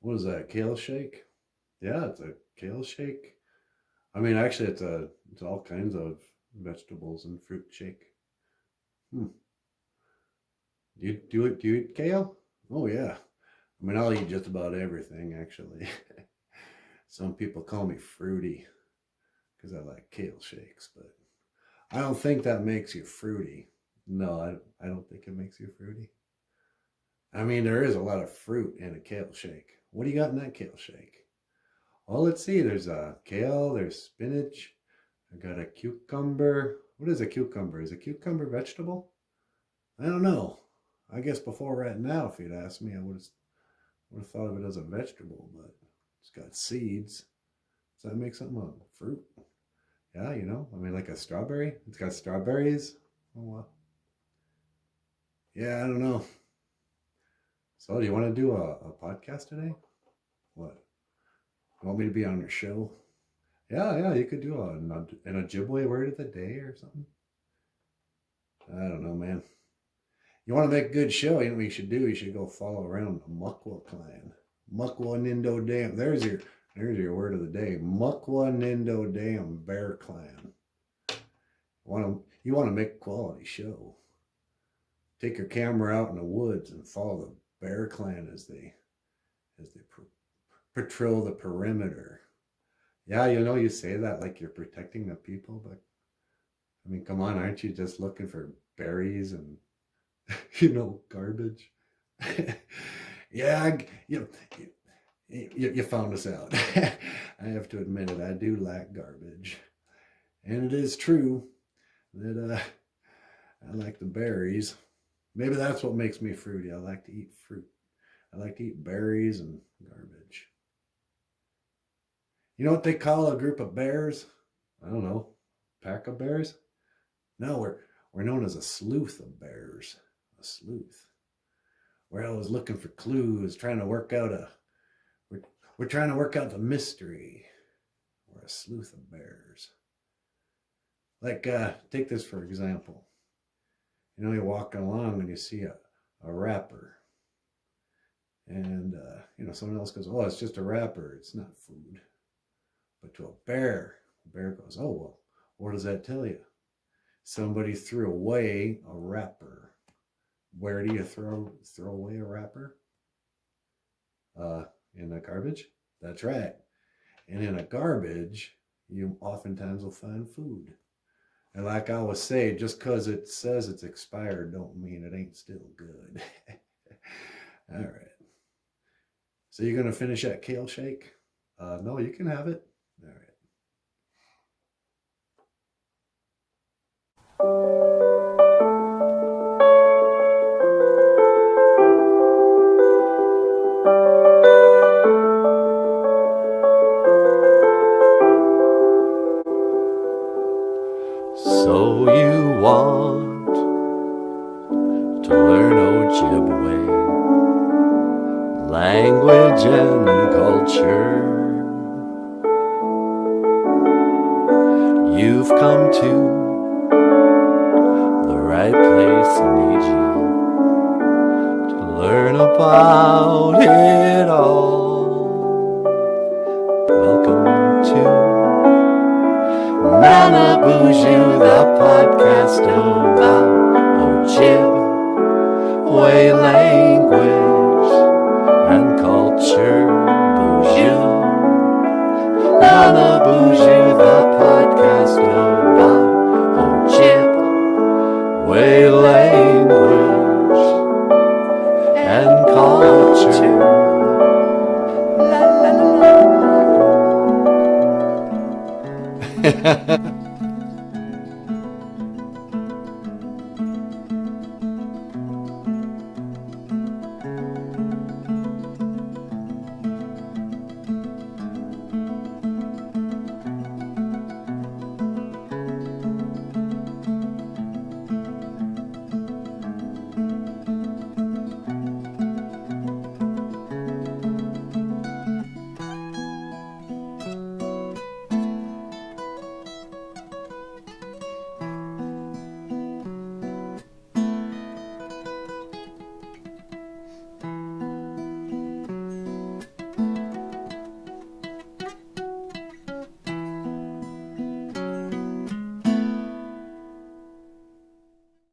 What is that? Kale shake? Yeah, it's a kale shake. I mean, actually, it's all kinds of vegetables and fruit shake. Hmm. Do you eat kale? Oh yeah. I mean, I'll eat just about everything actually. Some people call me fruity because I like kale shakes, but I don't think that makes you fruity. No, I don't think it makes you fruity. I mean, there is a lot of fruit in a kale shake. What do you got in that kale shake? Well, let's see. There's a kale, there's spinach. I got a cucumber. What is a cucumber? Is a cucumber vegetable? I don't know. I guess before right now, if you'd asked me, I would have thought of it as a vegetable, but it's got seeds. Does that make something a fruit? Yeah, I mean, like a strawberry. It's got strawberries. Oh, well. Yeah, I don't know. So, do you want to do a podcast today? What? You want me to be on your show? Yeah, you could do an Ojibwe word of the day or something. I don't know, man. You want to make a good show, you know what you should do? You should go follow around the Makwa clan. Makwa Nindo Dam. There's your word of the day. Makwa Nindo Dam Bear Clan. You want to make a quality show. Take your camera out in the woods and follow the Bear Clan as they patrol the perimeter. Yeah, you say that like you're protecting the people, but I mean, come on, aren't you just looking for berries and garbage? Yeah, you found us out. I have to admit it, I do like garbage. And it is true that I like the berries. Maybe that's what makes me fruity. I like to eat fruit. I like to eat berries and garbage. You know what they call a group of bears? I don't know. Pack of bears? No, we're known as a sleuth of bears. A sleuth. We're always looking for clues, trying to work out we're trying to work out the mystery. We're a sleuth of bears. Like, take this for example. You're walking along and you see a wrapper. And, someone else goes, oh, it's just a wrapper. It's not food. But to a bear goes, oh, well, what does that tell you? Somebody threw away a wrapper. Where do you throw away a wrapper? In the garbage? That's right. And in a garbage, you oftentimes will find food. And like I always say, just because it says it's expired don't mean it ain't still good. All right. So you're going to finish that kale shake? No, you can have it. All right. So you want to learn Ojibwe language and culture. You've come to the right place, need you to learn about it all. Welcome to BOOZHOO, the podcast about Ojibwe language and culture. BOOZHOO, BOOZHOO, the podcast about Ojibwe language and culture. La, la, la, la.